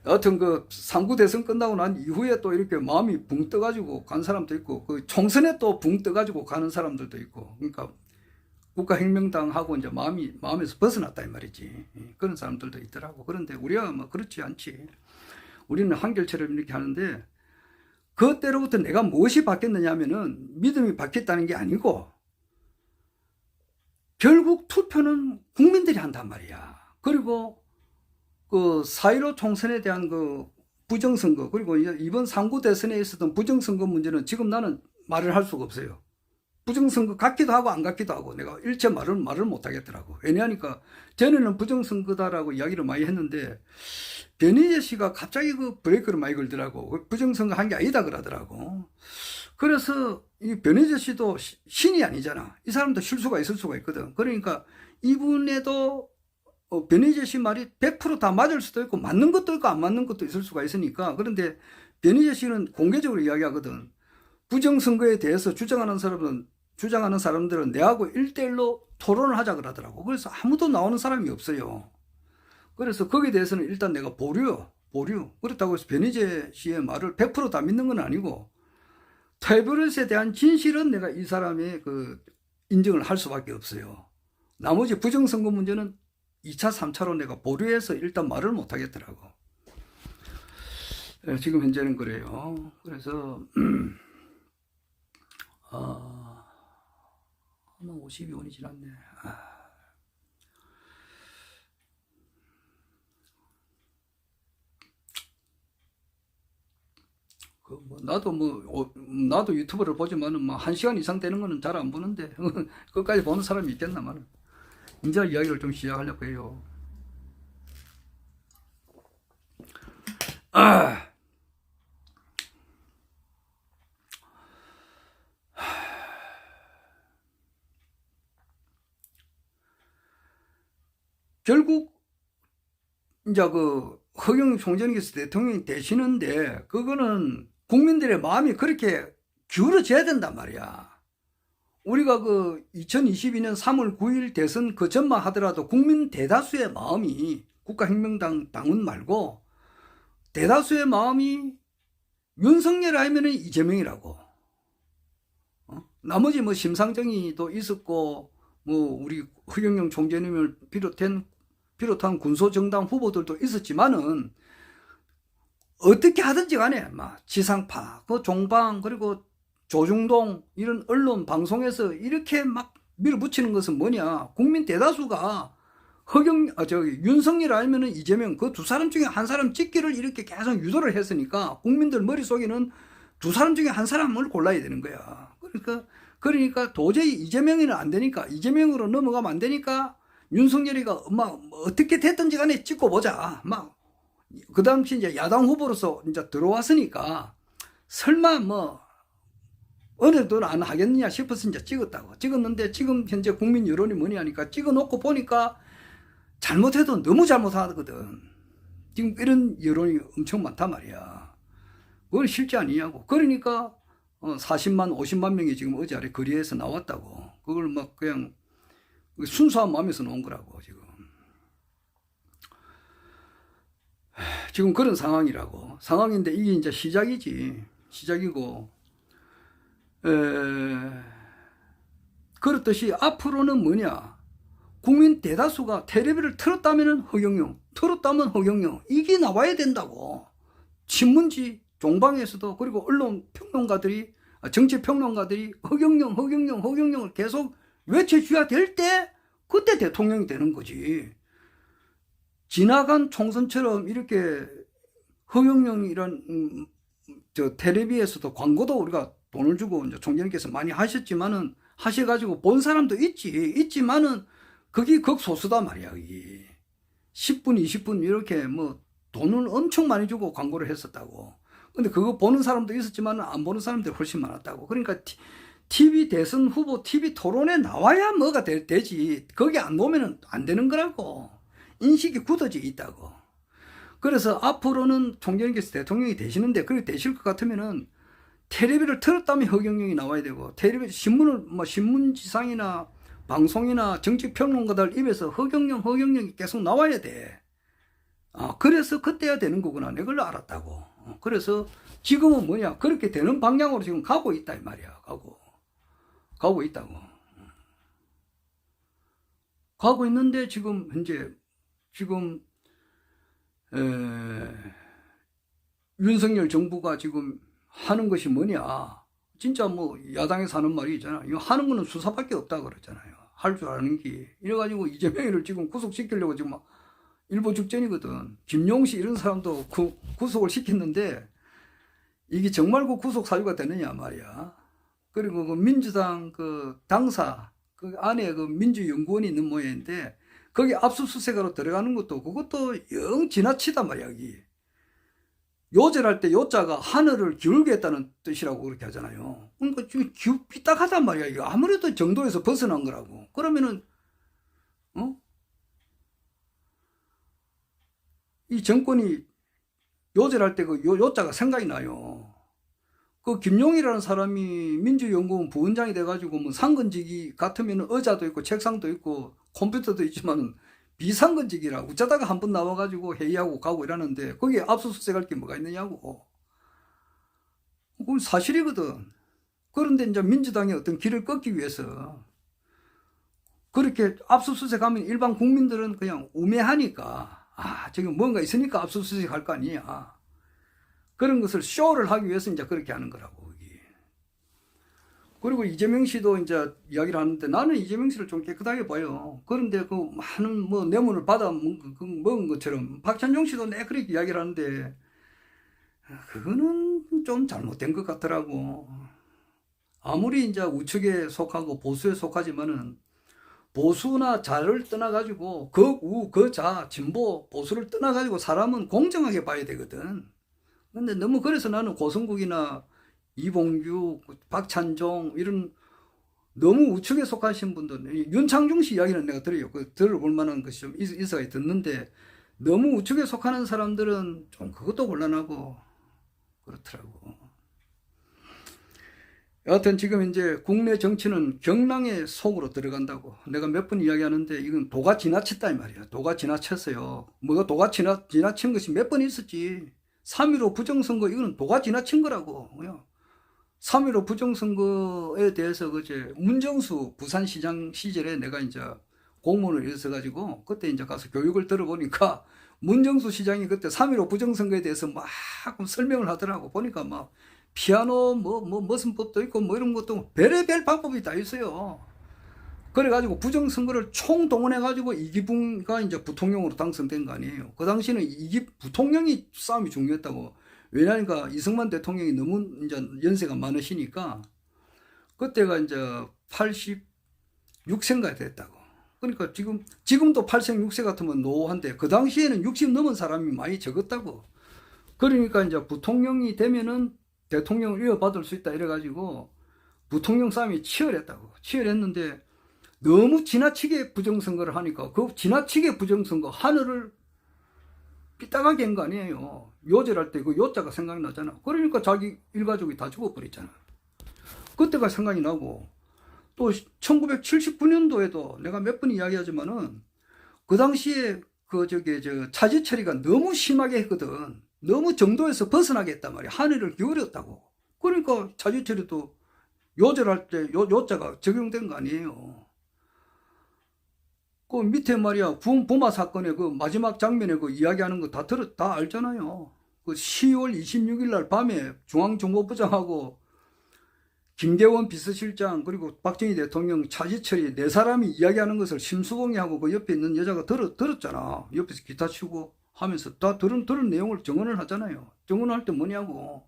여하튼 그 3구 대선 끝나고 난 이후에 또 이렇게 마음이 붕 떠가지고 간 사람도 있고, 그 총선에 또 붕 떠가지고 가는 사람들도 있고, 그러니까 국가혁명당하고 이제 마음에서 벗어났다 이 말이지. 그런 사람들도 있더라고. 그런데 우리가 뭐 그렇지 않지. 우리는 한결처럼 이렇게 하는데, 그때로부터 내가 무엇이 바뀌었느냐 하면은 믿음이 바뀌었다는 게 아니고, 결국 투표는 국민들이 한단 말이야. 그리고 그 4.15 총선에 대한 그 부정선거, 그리고 이번 3구 대선에 있었던 부정선거 문제는 지금 나는 말을 할 수가 없어요. 부정선거 같기도 하고 안 같기도 하고 내가 일체 말을 못 하겠더라고. 왜냐하니까 전에는 부정선거다라고 이야기를 많이 했는데, 변희재 씨가 갑자기 그 브레이크를 많이 걸더라고. 부정선거 한 게 아니다 그러더라고. 그래서 이 변희재 씨도 신이 아니잖아. 이 사람도 실수가 있을 수가 있거든. 그러니까 이분에도 변희재 씨 말이 100% 다 맞을 수도 있고 맞는 것도 있고 안 맞는 것도 있을 수가 있으니까. 그런데 변희재 씨는 공개적으로 이야기하거든. 부정선거에 대해서 주장하는 사람들은 내하고 1대1로 토론을 하자 그러더라고. 그래서 아무도 나오는 사람이 없어요. 그래서 거기에 대해서는 일단 내가 보류. 그렇다고 해서 변희재 씨의 말을 100% 다 믿는 건 아니고, 퇴브렛에 대한 진실은 내가 이 사람의 그 인정을 할 수밖에 없어요. 나머지 부정선거 문제는 2차, 3차로 내가 보류해서 일단 말을 못 하겠더라고. 지금 현재는 그래요. 그래서 52원이 지났네. 나도 유튜브를 보지만은 1시간 이상 되는 거는 잘 안 보는데 끝까지 보는 사람이 있겠나마는. 이제 이야기를 좀 시작하려고 해요. 결국 이제 그 허경영 총재님께서 대통령이 되시는데, 그거는 국민들의 마음이 그렇게 기울어져야 된단 말이야. 우리가 그 2022년 3월 9일 대선 그 전만 하더라도 국민 대다수의 마음이, 국가혁명당 당원 말고 대다수의 마음이 윤석열 아니면은 이재명이라고. 나머지 뭐 심상정이도 있었고, 뭐 우리 허경영 총재님을 비롯한 군소정당 후보들도 있었지만은, 어떻게 하든지 간에 막 지상파, 그 종방, 그리고 조중동 이런 언론 방송에서 이렇게 막 밀어붙이는 것은 뭐냐? 국민 대다수가 윤석열 아니면은 이재명 그 두 사람 중에 한 사람 찍기를 이렇게 계속 유도를 했으니까 국민들 머릿속에는 두 사람 중에 한 사람을 골라야 되는 거야. 그러니까 도저히 이재명이는 안 되니까, 이재명으로 넘어가면 안 되니까 윤석열이가 막 어떻게 됐든지 간에 찍고 보자. 막 그 당시 이제 야당 후보로서 이제 들어왔으니까 설마 뭐 어느 정도는 안 하겠느냐 싶어서 이제 찍었다고. 찍었는데 지금 현재 국민 여론이 뭐냐 하니까 찍어놓고 보니까 잘못해도 너무 잘못하거든. 지금 이런 여론이 엄청 많단 말이야. 그건 실제 아니냐고. 그러니까 40만 50만 명이 지금 어제 아래 거리에서 나왔다고. 그걸 막 그냥 순수한 마음에서 나온 거라고. 지금 그런 상황이라고. 상황인데 이게 이제 시작이지. 시작이고 그렇듯이 앞으로는 뭐냐, 국민 대다수가 텔레비를 틀었다면 허경영, 틀었다면 허경영, 이게 나와야 된다고. 신문지 종방에서도, 그리고 언론 평론가들이, 정치 평론가들이 허경영을 계속 외쳐줘야 될 때 그때 대통령이 되는 거지. 지나간 총선처럼 이렇게 허경영이란 텔레비에서도 광고도 우리가 돈을 주고 이제 총재님께서 많이 하셨지만은, 하셔가지고 본 사람도 있지만은 그게 극소수다 말이야. 그게 10분 20분 이렇게 뭐 돈을 엄청 많이 주고 광고를 했었다고. 근데 그거 보는 사람도 있었지만 안 보는 사람들이 훨씬 많았다고. 그러니까 TV 대선 후보 TV 토론에 나와야 뭐가 되지. 거기 안 오면은 안 되는 거라고. 인식이 굳어져 있다고. 그래서 앞으로는 총재님께서 대통령이 되시는데, 그렇게 되실 것 같으면은 텔레비를 틀었다면 허경영이 나와야 되고, 텔레비 신문을 뭐 신문지상이나 방송이나 정치평론가들 입에서 허경영이 계속 나와야 돼. 그래서 그때야 되는 거구나. 내가 그걸 알았다고. 그래서 지금은 뭐냐, 그렇게 되는 방향으로 지금 가고 있다 이 말이야. 가고 있다고. 가고 있는데 지금 현재 윤석열 정부가 지금 하는 것이 뭐냐, 진짜 뭐 야당에서 하는 말이 있잖아. 이거 하는 거는 수사밖에 없다 그러잖아요. 할 줄 아는 게. 이래가지고 이재명을 지금 구속시키려고 지금 막 일보 직전이거든. 김용식 이런 사람도 구속을 시켰는데 이게 정말 그 구속 사유가 되느냐 말이야. 그리고 그 민주당 그 당사 그 안에 그 민주연구원이 있는 모양인데, 거기 압수수색하러 들어가는 그것도 영 지나치단 말이야. 여기 요절할 때 요자가 하늘을 기울게 했다는 뜻이라고 그렇게 하잖아요. 그러니까 지금 삐딱하단 말이야. 이거 아무래도 정도에서 벗어난 거라고. 그러면은 이 정권이 요절할 때 그 요자가 생각이 나요. 그 김용이라는 사람이 민주연구원 부원장이 돼가지고 뭐 상근직이 같으면 의자도 있고 책상도 있고 컴퓨터도 있지만은 비상근직이라 어쩌다가 한 번 나와가지고 회의하고 가고 이러는데 거기에 압수수색할 게 뭐가 있느냐고. 그건 사실이거든. 그런데 이제 민주당이 어떤 길을 꺾기 위해서 그렇게 압수수색하면 일반 국민들은 그냥 우매하니까, 저기 뭔가 있으니까 압수수색할 거 아니야. 그런 것을 쇼를 하기 위해서 이제 그렇게 하는 거라고. 그리고 이재명 씨도 이제 이야기를 하는데, 나는 이재명 씨를 좀 깨끗하게 봐요. 그런데 그 많은 뭐 뇌물을 받아 먹은 것처럼 박찬종 씨도 내 그렇게 이야기를 하는데, 그거는 좀 잘못된 것 같더라고. 아무리 이제 우측에 속하고 보수에 속하지만은, 보수나 자를 떠나가지고 극우, 그자, 진보, 보수를 떠나가지고 사람은 공정하게 봐야 되거든. 근데 너무 그래서 나는 고성국이나 이봉규, 박찬종 이런 너무 우측에 속하신 분들, 윤창중 씨 이야기는 내가 들어요. 들어볼 만한 것이 좀 있어야 듣는데, 너무 우측에 속하는 사람들은 좀 그것도 곤란하고 그렇더라고. 여하튼 지금 이제 국내 정치는 경랑의 속으로 들어간다고 내가 몇 번 이야기하는데, 이건 도가 지나쳤다 이 말이야. 도가 지나쳤어요. 뭐가 도가 지나친 것이 몇 번 있었지. 3.15 부정선거, 이거는 도가 지나친 거라고. 3.15 부정선거에 대해서 그제 문정수 부산시장 시절에 내가 이제 공무원을 일어서가지고 그때 이제 가서 교육을 들어보니까, 문정수 시장이 그때 3.15 부정선거에 대해서 막 설명을 하더라고. 보니까 막 피아노 무슨 법도 있고 뭐 이런 것도 별의별 방법이 다 있어요. 그래가지고 부정선거를 총동원해가지고 이기붕가 이제 부통령으로 당선된 거 아니에요. 그 당시는 부통령이 싸움이 중요했다고. 왜냐니까 이승만 대통령이 너무 이제 연세가 많으시니까 그때가 이제 86세인가 됐다고. 그러니까 지금도 8생 6세 같으면 노한데 그 당시에는 60 넘은 사람이 많이 적었다고. 그러니까 이제 부통령이 되면은 대통령을 이어받을 수 있다 이래가지고 부통령 싸움이 치열했다고. 치열했는데 너무 지나치게 부정선거를 하니까 그 지나치게 부정선거 하늘을 삐딱하게 한 거 아니에요. 요절할 때 그 요자가 생각이 나잖아. 그러니까 자기 일가족이 다 죽어버렸잖아. 그때가 생각이 나고 또 1979년도에도 내가 몇 번 이야기하지만은 그 당시에 차지 처리가 너무 심하게 했거든. 너무 정도에서 벗어나게 했단 말이야. 하늘을 기울였다고. 그러니까 차지 처리도 요절할 때 요자가 적용된 거 아니에요. 그 밑에 말이야 부마 사건의 그 마지막 장면에 그 이야기하는 거 다 알잖아요. 그 10월 26일 날 밤에 중앙정보부장하고 김계원 비서실장 그리고 박정희 대통령 차지철이 네 사람이 이야기하는 것을 심수봉이하고 그 옆에 있는 여자가 들었잖아. 옆에서 기타 치고 하면서 다 들은 내용을 정언을 하잖아요. 정언을 할 때 뭐냐고.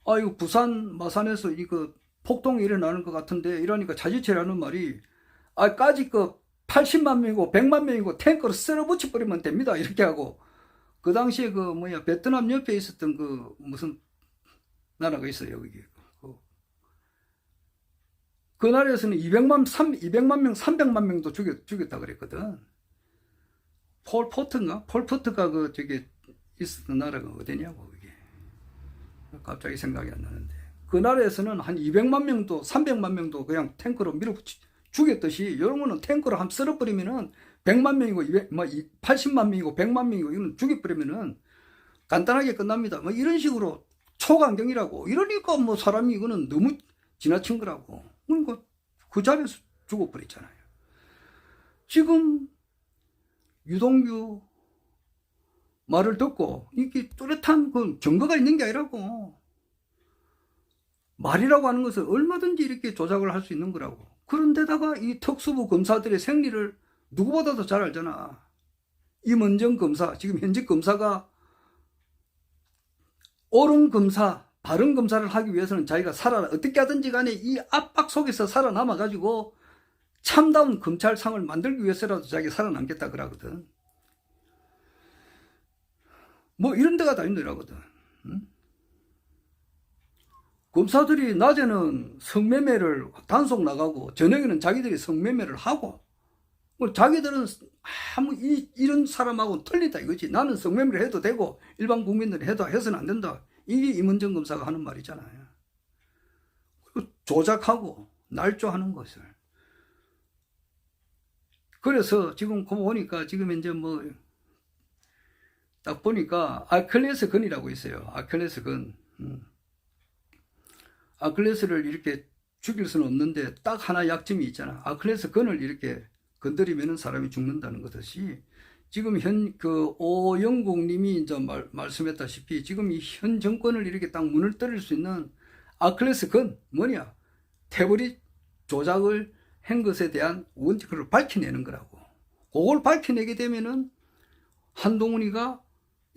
아 이거 부산 마산에서 이거 폭동이 일어나는 것 같은데 이러니까 차지철이라는 말이 까지 그 80만 명이고 100만 명이고 탱크로 쓸어붙여 버리면 됩니다. 이렇게 하고 그 당시에 베트남 옆에 있었던 그 무슨 나라가 있어요. 여기. 그 나라에서는 200만 명, 300만 명도 죽였다 그랬거든. 폴포트가 있었던 나라가 어디냐고, 그게. 갑자기 생각이 안 나는데. 그 나라에서는 한 200만 명도, 300만 명도 그냥 탱크로 밀어붙이 죽였듯이, 이런 거는 탱크로 한번 쓸어버리면은 100만 명이고, 80만 명이고, 100만 명이고, 이건 죽여버리면은 간단하게 끝납니다. 이런 식으로 초강경이라고. 이러니까 사람이 이거는 너무 지나친 거라고. 그러니까 그 자리에서 죽어버렸잖아요. 지금 유동규 말을 듣고 이게 뚜렷한 그 증거가 있는 게 아니라고. 말이라고 하는 것은 얼마든지 이렇게 조작을 할 수 있는 거라고. 그런데다가 이 특수부 검사들의 생리를 누구보다도 잘 알잖아. 임은정 검사, 지금 현직 검사가 옳은 검사, 바른 검사를 하기 위해서는 자기가 어떻게 하든지 간에 이 압박 속에서 살아남아가지고 참다운 검찰상을 만들기 위해서라도 자기가 살아남겠다 그러거든. 이런 데가 다 있더라거든. 응? 검사들이 낮에는 성매매를 단속 나가고 저녁에는 자기들이 성매매를 하고 자기들은 이런 사람하고는 틀리다 이거지. 나는 성매매를 해도 되고 일반 국민들이 해서는 안 된다. 이게 임은정 검사가 하는 말이잖아요. 그리고 조작하고 날조하는 것을. 그래서 지금 보니까 지금 이제 딱 보니까 아킬레스 건이라고 있어요. 아킬레스 건. 아킬레스를 이렇게 죽일 수는 없는데 딱 하나 약점이 있잖아. 아킬레스 건을 이렇게 건드리면 사람이 죽는다는 것이 지금 오영국 님이 이제 말씀했다시피 지금 이 현 정권을 이렇게 딱 문을 때릴 수 있는 아킬레스 건 뭐냐? 태블릿 조작을 한 것에 대한 원칙을 밝혀내는 거라고. 그걸 밝혀내게 되면은 한동훈이가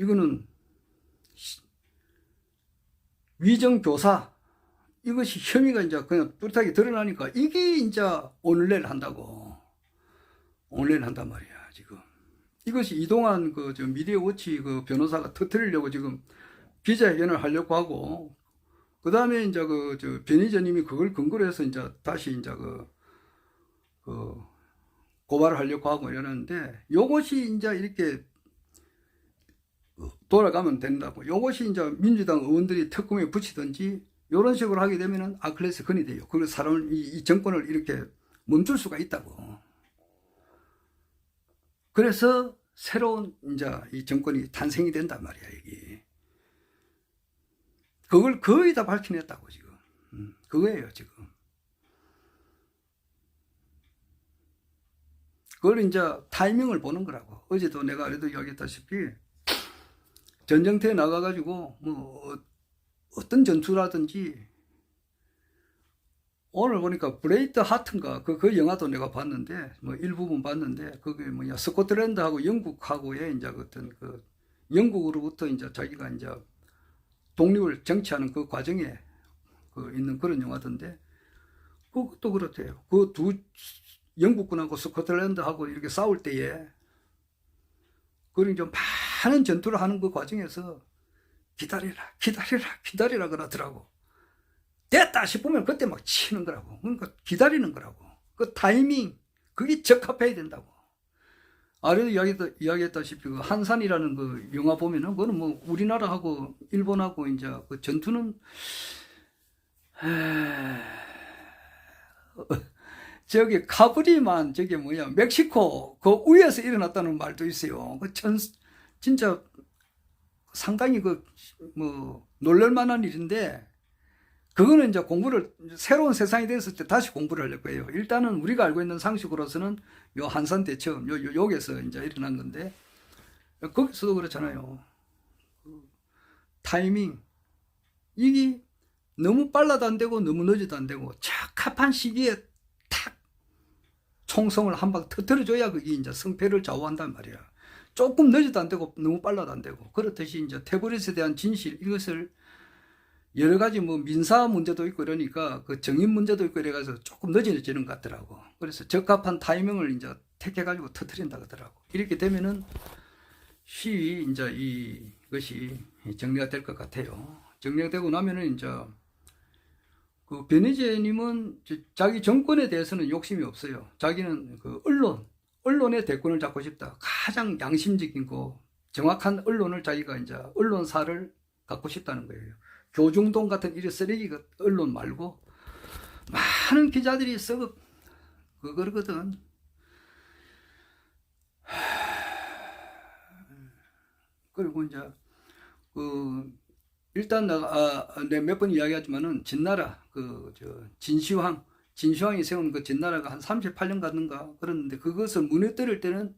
이거는 위정교사 이것이 혐의가 이제 그냥 뚜렷하게 드러나니까 이게 이제 오늘내일 한다고. 오늘내일 한단 말이야, 지금. 이것이 이동환 미디어워치 변호사가 터뜨리려고 지금 기자회견을 하려고 하고, 그 다음에 이제 변희재님이 그걸 근거로 해서 이제 다시 이제 고발을 하려고 하고 이러는데, 요것이 이제 이렇게 돌아가면 된다고. 요것이 이제 민주당 의원들이 특검에 붙이든지, 이런 식으로 하게 되면은 아킬레스 건이 돼요. 그래서 이 정권을 이렇게 멈출 수가 있다고. 그래서 새로운 이제 이 정권이 탄생이 된단 말이야, 이게. 그걸 거의 다 밝혀냈다고, 지금. 그거예요, 지금. 그걸 이제 타이밍을 보는 거라고. 어제도 내가 그래도 이야기했다시피 전쟁터에 나가가지고 어떤 전투라든지 오늘 보니까 브레이트 하트인가 그 영화도 내가 봤는데 뭐 일부분 봤는데 그게 뭐냐 스코틀랜드하고 영국하고의 이제 어떤 그 영국으로부터 이제 자기가 이제 독립을 쟁취하는 그 과정에 그 있는 그런 영화던데 그것도 그렇대요. 그 두 영국군하고 스코틀랜드하고 이렇게 싸울 때에 그런 이제 많은 전투를 하는 그 과정에서 기다리라 그러더라고. 됐다 싶으면 그때 막 치는 거라고. 그러니까 기다리는 거라고. 그 타이밍, 그게 적합해야 된다고. 아래도 이야기했다시피 그 한산이라는 그 영화 보면은 그거는 뭐 우리나라하고 일본하고 이제 그 전투는 저기 카브리만 저기 뭐야 멕시코 그 위에서 일어났다는 말도 있어요. 그 진짜 상당히 그 뭐 놀랄만한 일인데 그거는 이제 공부를 새로운 세상이 됐을 때 다시 공부를 하려고 해요. 일단은 우리가 알고 있는 상식으로서는 요 한산 대첩 여기서 이제 일어난 건데 거기서도 그렇잖아요. 타이밍 이게 너무 빨라도 안 되고 너무 늦어도 안 되고 적합한 시기에 탁 총성을 한 방 터뜨려줘야 그게 이제 승패를 좌우한단 말이야. 조금 늦어도 안 되고 너무 빨라도 안 되고 그렇듯이 이제 태블릿에 대한 진실 이것을 여러 가지 뭐 민사 문제도 있고 이러니까 그 정인 문제도 있고 이래가지고 조금 늦어지는 것 같더라고. 그래서 적합한 타이밍을 이제 택해가지고 터뜨린다 그러더라고. 이렇게 되면은 시위 이제 이것이 정리가 될 것 같아요. 정리가 되고 나면은 이제 그 베니제님은 자기 정권에 대해서는 욕심이 없어요. 자기는 그 언론의 대권을 잡고 싶다. 가장 양심적인 거 정확한 언론을 자기가 이제 언론사를 갖고 싶다는 거예요. 교중동 같은 이런 쓰레기 언론 말고 많은 기자들이 썩어 그거거든. 그리고 이제 그 일단 내가 몇 번 이야기하지만은 진나라 진시황이 세운 그 진나라가 한 38년 갔는가 그랬는데 그것을 무너뜨릴 때는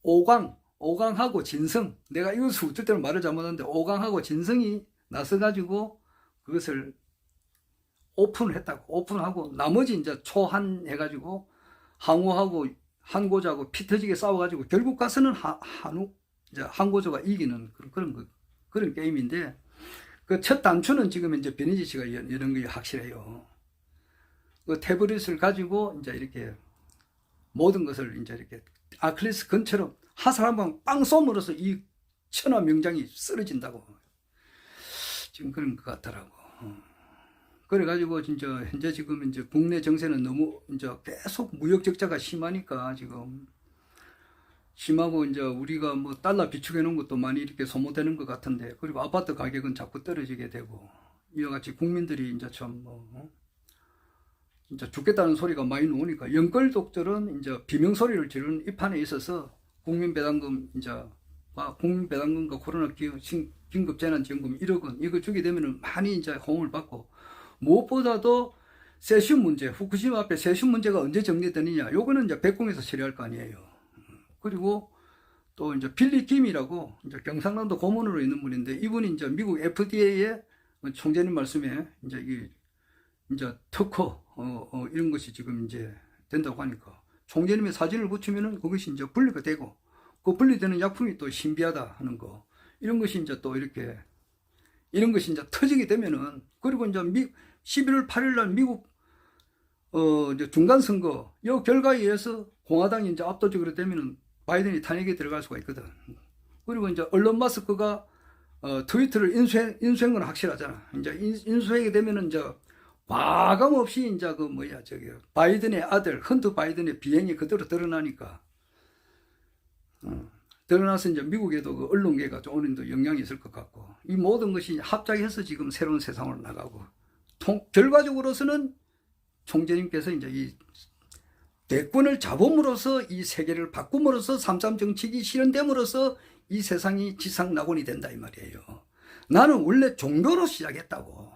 오강하고 진성, 내가 이것을 웃을 때는 말을 잘못하는데 오강하고 진성이 나서가지고 그것을 오픈을 했다고. 오픈하고 나머지 이제 초한해가지고 항우하고 한고조하고 피 터지게 싸워가지고 결국 가서는 한고조가 이기는 그런 게임인데 그 첫 단추는 지금 이제 베니지 씨가 이런 게 확실해요. 그 태블릿을 가지고 이제 이렇게 모든 것을 이제 이렇게 아킬레스 건처럼 화살 한 방 빵 쏘므로써 이 천하 명장이 쓰러진다고. 지금 그런 것 같더라고. 그래가지고 진짜 현재 지금 이제 국내 정세는 너무 이제 계속 무역 적자가 심하니까 지금 심하고 이제 우리가 뭐 달러 비축해 놓은 것도 많이 이렇게 소모되는 것 같은데 그리고 아파트 가격은 자꾸 떨어지게 되고 이와 같이 국민들이 이제 참 진짜 죽겠다는 소리가 많이 나오니까 연끌독들은 이제 비명 소리를 지르는 이 판에 있어서 국민배당금 국민배당금과 코로나 긴급재난지원금 1억 원 이거 주게 되면은 많이 이제 호응을 받고 무엇보다도 세슘 문제, 후쿠시마 앞에 세슘 문제가 언제 정리되느냐 요거는 이제 백궁에서 처리할 거 아니에요. 그리고 또 이제 빌리 김이라고 이제 경상남도 고문으로 있는 분인데 이분이 이제 미국 FDA의 총재님 말씀에 이제 특허 이런 것이 지금 이제 된다고 하니까 총재님의 사진을 붙이면은 그것이 이제 분리가 되고 그 분리되는 약품이 또 신비하다 하는 거 이런 것이 이제 또 이런 것이 이제 터지게 되면은 그리고 이제 11월 8일 날 미국 이제 중간 선거 이 결과에 의해서 공화당이 이제 압도적으로 되면은 바이든이 탄핵에 들어갈 수가 있거든. 그리고 이제 언론 마스크가 트위터를 인수한 건 확실하잖아. 이제 인수하게 되면은 이제 과감 없이 이제 바이든의 아들 헌터 바이든의 비행이 그대로 드러나니까 드러나서 이제 미국에도 그 언론계가 좀 어느 정도 영향이 있을 것 같고 이 모든 것이 합작해서 지금 새로운 세상으로 나가고 결과적으로서는 총재님께서 이제 이 대권을 잡음으로써 이 세계를 바꿈으로써 3.3 정책이 실현됨으로써 이 세상이 지상낙원이 된다 이 말이에요. 나는 원래 종교로 시작했다고.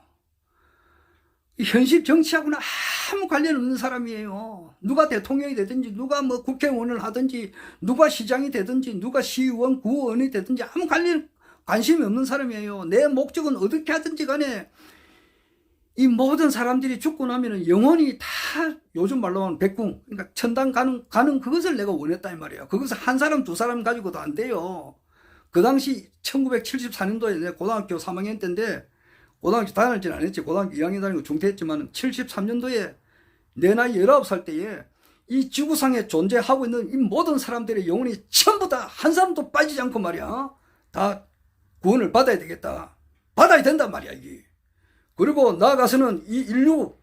현실 정치하고는 아무 관련 없는 사람이에요. 누가 대통령이 되든지 누가 뭐 국회의원을 하든지 누가 시장이 되든지 누가 시의원 구의원이 되든지 아무 관심이 없는 사람이에요. 내 목적은 어떻게 하든지 간에 이 모든 사람들이 죽고 나면은 영혼이 다 요즘 말로 하면 백궁, 그러니까 천당 가는 그것을 내가 원했다 이 말이에요. 그것을 한 사람 두 사람 가지고도 안 돼요. 그 당시 1974년도에 내 고등학교 3학년 때인데, 고등학교 다녔지는 않았지. 고등학교 2학년 다니고 중퇴했지만 73년도에 내 나이 19살 때에 이 지구상에 존재하고 있는 이 모든 사람들의 영혼이 전부 다 한 사람도 빠지지 않고 말이야. 다 구원을 받아야 되겠다. 받아야 된단 말이야, 이게. 그리고 나아가서는 이 인류,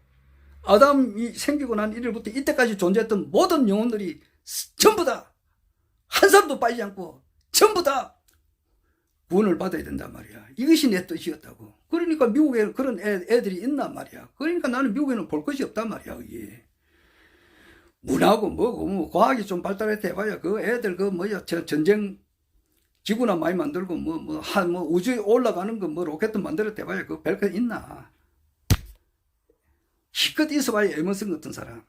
아담이 생기고 난 이래부터 이때까지 존재했던 모든 영혼들이 전부 다 한 사람도 빠지지 않고 전부 다 구원을 받아야 된단 말이야. 이것이 내 뜻이었다고. 그러니까 미국에 그런 애들이 있단 말이야. 그러니까 나는 미국에는 볼 것이 없단 말이야, 이게. 문하고 뭐고 뭐 과학이 좀 발달했다 해봐야 그 애들 그 뭐야 전쟁 지구나 많이 만들고 뭐 우주에 올라가는 거 뭐 로켓 만들었다 해봐야 그 별거 있나. 기껏 있어봐야 에머슨 같은 사람.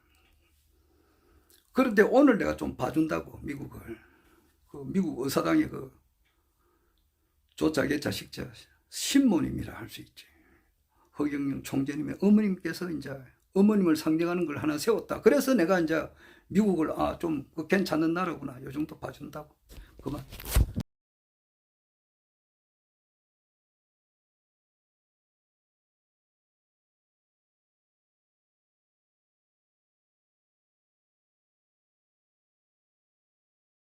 그런데 오늘 내가 좀 봐준다고 미국을. 그 미국 의사당의 그 조짜개자 식자 신모님이라 할 수 있지. 허경영 총재님의 어머님께서 이제 어머님을 상징하는 걸 하나 세웠다. 그래서 내가 이제 미국을 좀 괜찮은 나라구나 요 정도 봐준다고. 그만.